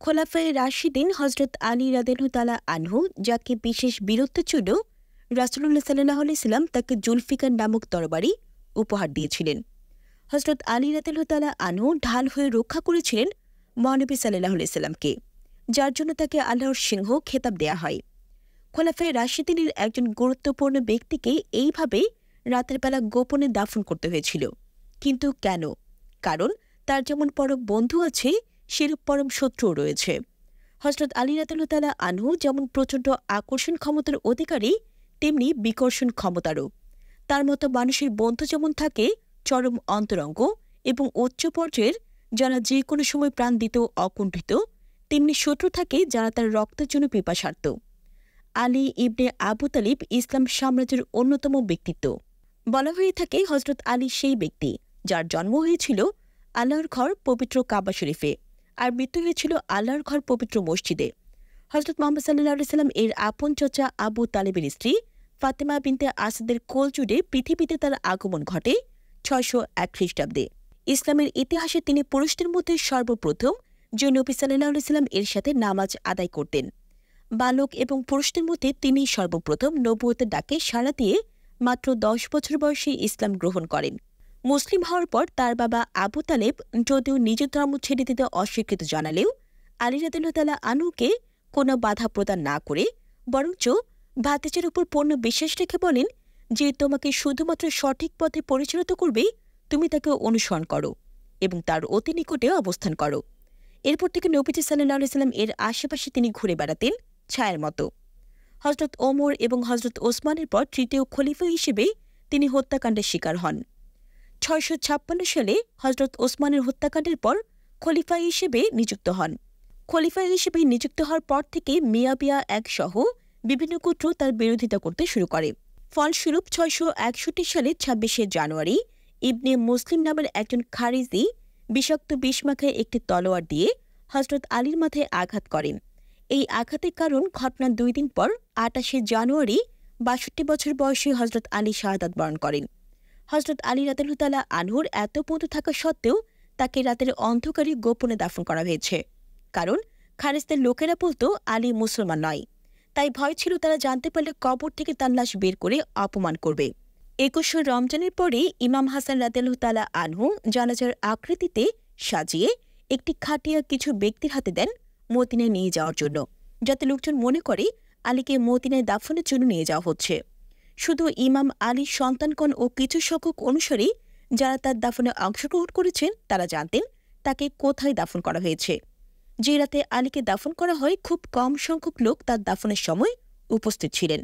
খোলাফায়ে রাশিদিন হজরত আলী রাদিয়াল্লাহু তাআলা আনহু, যাকে বিশেষ বীরত্বের জন্য রাসূলুল্লাহ সাল্লাল্লাহু আলাইহি সাল্লাম তাকে জুলফিকার নামক তরবারি উপহার দিয়েছিলেন। হজরত আলী রাদিয়াল্লাহু তাআলা আনহু ঢাল হয়ে রক্ষা করেছিলেন মহানবী সাল্লাল্লাহু আলাইহি সাল্লামকে, যার জন্য তাকে আল্লাহর সিংহ খেতাব দেয়া হয়। খোলাফায়ে রাশিদিনের একজন গুরুত্বপূর্ণ ব্যক্তিকে এইভাবে রাতের বেলা গোপনে দাফন করতে হয়েছিল। কিন্তু কেন? কারণ তার যেমন পরম বন্ধু আছে, সেরূপ পরম শত্রুও রয়েছে। হজরত আলী রাদিয়াল্লাহু তাআলা আনহু যেমন প্রচণ্ড আকর্ষণ ক্ষমতার অধিকারী, তেমনি বিকর্ষণ ক্ষমতারও। তার মতো মানুষের বন্ধু যেমন থাকে চরম অন্তরঙ্গ এবং উচ্চ পর্যায়ের, যারা যে কোনো সময় প্রাণ দিত অকুণ্ঠিত, তেমনি শত্রু থাকে যারা তার রক্তের জন্য পিপাসার্ত। আলী ইবনে আবু তালিব ইসলাম সাম্রাজ্যের অন্যতম ব্যক্তিত্ব। বলা হয়ে থাকে হজরত আলী সেই ব্যক্তি যার জন্ম হয়েছিল আল্লাহর ঘর পবিত্র কাবা শরীফে, আর মৃত্যু হয়েছিল আল্লাহর ঘর পবিত্র মসজিদে। হজরত মুহাম্মদ সাল্লাল্লাহু আলাইহি সাল্লাম এর আপন চাচা আবু তালেবের স্ত্রী ফাতেমা বিনতে আসাদের কোল জুড়ে পৃথিবীতে তার আগমন ঘটে ৬০১ খ্রিস্টাব্দে। ইসলামের ইতিহাসে তিনি পুরুষদের মধ্যে সর্বপ্রথম যে নবী সাল্লাল্লাহু আলাইহি সাল্লাম এর সাথে নামাজ আদায় করতেন। বালক এবং পুরুষদের মধ্যে তিনি সর্বপ্রথম নবুয়তের ডাকে সাড়া দিয়ে মাত্র ১০ বছর বয়সে ইসলাম গ্রহণ করেন। মুসলিম হওয়ার পর তার বাবা আবু তালেব যদিও নিজের ধর্ম ছেড়ে দিতে অস্বীকৃতি জানালেও আলী রাদিয়াল্লাহু তাআলা আনহুকে কোনো বাধা প্রদান না করে বরঞ্চ ভাতিজার উপর পূর্ণ বিশ্বাস রেখে বলেন যে তোমাকে শুধুমাত্র সঠিক পথে পরিচালিত করবে, তুমি তাকে অনুসরণ করো এবং তার অতি নিকটে অবস্থান করো। এরপর থেকে নবীজি সাল্লাল্লাহু আলাইহি সাল্লাম এর আশেপাশে তিনি ঘুরে বেড়াতেন ছায়ার মতো। হজরত ওমর এবং হজরত ওসমানের পর তৃতীয় খলিফা হিসেবে তিনি হত্যাকাণ্ডের শিকার হন। ৬৫৬ সালে হজরত ওসমানের হত্যাকাণ্ডের পর খলিফা হিসেবে নিযুক্ত হন। খলিফা হিসেবে নিযুক্ত হওয়ার পর থেকে মিয়াবিয়া এক সহ বিভিন্ন গোত্র তার বিরোধিতা করতে শুরু করে। ফলস্বরূপ ৬৬১ সালে ২৬শে জানুয়ারি ইবনে মুসলিম নামের একজন খারিজি বিষাক্ত বিষ মাখায় একটি তলোয়ার দিয়ে হজরত আলীর মাথায় আঘাত করেন। এই আঘাতের কারণ ঘটনার ২ দিন পর ২৮শে জানুয়ারি ৬২ বছর বয়সী হজরত আলী শাহাদাত বরণ করেন। হজরত আলী রাদিয়াল্লাহু তাআলা আনহুর এত বন্ধু থাকা সত্ত্বেও তাকে রাতের অন্ধকারে গোপনে দাফন করা হয়েছে, কারণ খারিজদের লোকেরা বলতো আলী মুসলমান নয়। তাই ভয় ছিল তারা জানতে পারলে কবর থেকে তার লাশ বের করে অপমান করবে। ২১শে রমজানের পরে ইমাম হাসান রাদিয়াল্লাহু তাআলা আনহু জানাজার আকৃতিতে সাজিয়ে একটি খাটিয়া কিছু ব্যক্তির হাতে দেন মদিনায় নিয়ে যাওয়ার জন্য, যাতে লোকজন মনে করে আলীকে মদিনায় দাফনের জন্য নিয়ে যাওয়া হচ্ছে। শুধু ইমাম আলীর সন্তানগণ ও কিছু সংখ্যক অনুসারী যারা তার দাফনে অংশগ্রহণ করেছেন তারা জানতেন তাকে কোথায় দাফন করা হয়েছে। যে রাতে আলীকে দাফন করা হয় খুব কম সংখ্যক লোক তার দাফনের সময় উপস্থিত ছিলেন।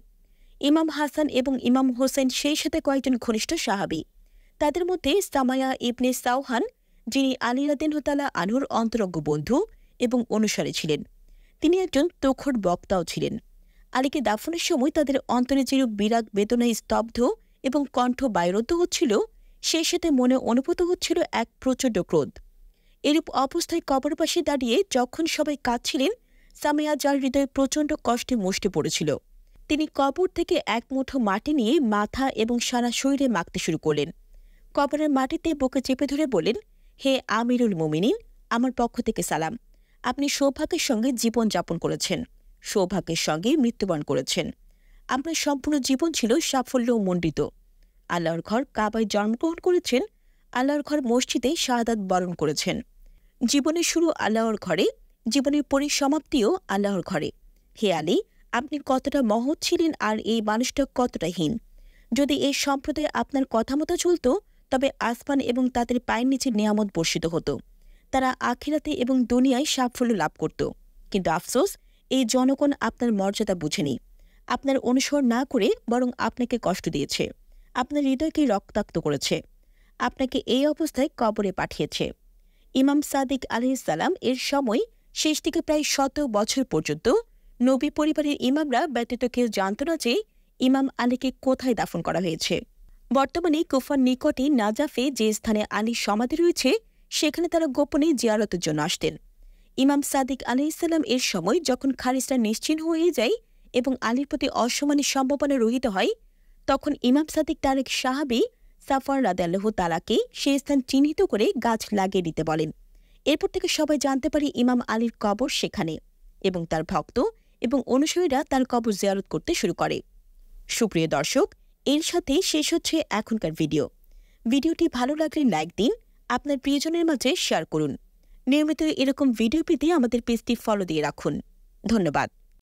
ইমাম হাসান এবং ইমাম হোসেন সেই সাথে কয়েকজন ঘনিষ্ঠ সাহাবী। তাদের মধ্যে সামায়া ইবনে সাওহান, যিনি আলী রাদিয়াল্লাহু তাআলা আনহুর অন্তরঙ্গ বন্ধু এবং অনুসারী ছিলেন, তিনি একজন তুখোড় বক্তাও ছিলেন। আলীকে দাফনের সময় তাদের অন্তরে যেরূপ বিরাগ বেদনায় স্তব্ধ এবং কণ্ঠ বায়ুরুদ্ধ হচ্ছিল, সেই সাথে মনে অনুভূত হচ্ছিল এক প্রচণ্ড ক্রোধ। এরূপ অবস্থায় কবর পাশে দাঁড়িয়ে যখন সবাই কাঁদছিলেন, সামিয়া, যার হৃদয়ে প্রচণ্ড কষ্টে মুষড়ে পড়েছিল, তিনি কবর থেকে এক মুঠো মাটি নিয়ে মাথা এবং সারা শরীরে মাখতে শুরু করলেন। কবরের মাটিতে বুকে চেপে ধরে বলেন, হে আমিরুল মুমিনিন, আমার পক্ষ থেকে সালাম। আপনি সৌভাগ্যের সঙ্গে জীবন যাপন করেছেন, সৌভাগ্যের সঙ্গে মৃত্যুবরণ করেছেন। আপনার সম্পূর্ণ জীবন ছিল সাফল্য মণ্ডিত। আল্লাহর ঘর কাবায় জন্মগ্রহণ করেছেন, আল্লাহর ঘর মসজিদে শাহাদাত বরণ করেছেন। জীবনের শুরু আল্লাহর ঘরে, জীবনের পরিসমাপ্তিও আল্লাহর ঘরে। হে আলী, আপনি কতটা মহৎ ছিলেন আর এই মানুষটা কতটা হীন। যদি এই সম্প্রদায় আপনার কথা মতো চলত, তবে আসমান এবং তাদের পায়ের নিচে নিয়ামত বর্ষিত হতো। তারা আখিরাতে এবং দুনিয়ায় সাফল্য লাভ করত। কিন্তু আফসোস, এই জনগণ আপনার মর্যাদা বুঝেনি। আপনার অনুসরণ না করে বরং আপনাকে কষ্ট দিয়েছে, আপনার হৃদয়কে রক্তাক্ত করেছে, আপনাকে এই অবস্থায় কবরে পাঠিয়েছে। ইমাম সাদিক আলাইহিস সালাম এর সময় শেষ দিকে প্রায় ১০০ বছর পর্যন্ত নবী পরিবারের ইমামরা ব্যতীত কেউ জানত না যে ইমাম আলীকে কোথায় দাফন করা হয়েছে। বর্তমানে কুফার নিকটে নাজাফে যে স্থানে আলীর সমাধি রয়েছে, সেখানে তারা গোপনে জিয়ারতের জন্য আসতেন। ইমাম সাদিক আলাইহিস সালাম এর সময় যখন খারিজরা নিশ্চিহ্ন হয়ে যায় এবং আলীর প্রতি অসম্মানের সম্ভাবনা রহিত হয়, তখন ইমাম সাদিক তার এক সাহাবী সাফওয়ান রাদিয়াল্লাহু তাআলাকে সেই স্থান চিহ্নিত করে গাছ লাগিয়ে দিতে বলেন এরপর থেকে সবাই জানতে পারে ইমাম আলীর কবর সেখানে এবং তার ভক্ত এবং অনুসারীরা তার কবর জিয়ারত করতে শুরু করে। সুপ্রিয় দর্শক, এর সাথে শেষ হচ্ছে এখনকার ভিডিওটি ভালো লাগলে লাইক দিন, আপনার প্রিয়জনের মাঝে শেয়ার করুন। নিয়মিত এরকম ভিডিও পেতে আমাদের পেজটি ফলো দিয়ে রাখুন। ধন্যবাদ।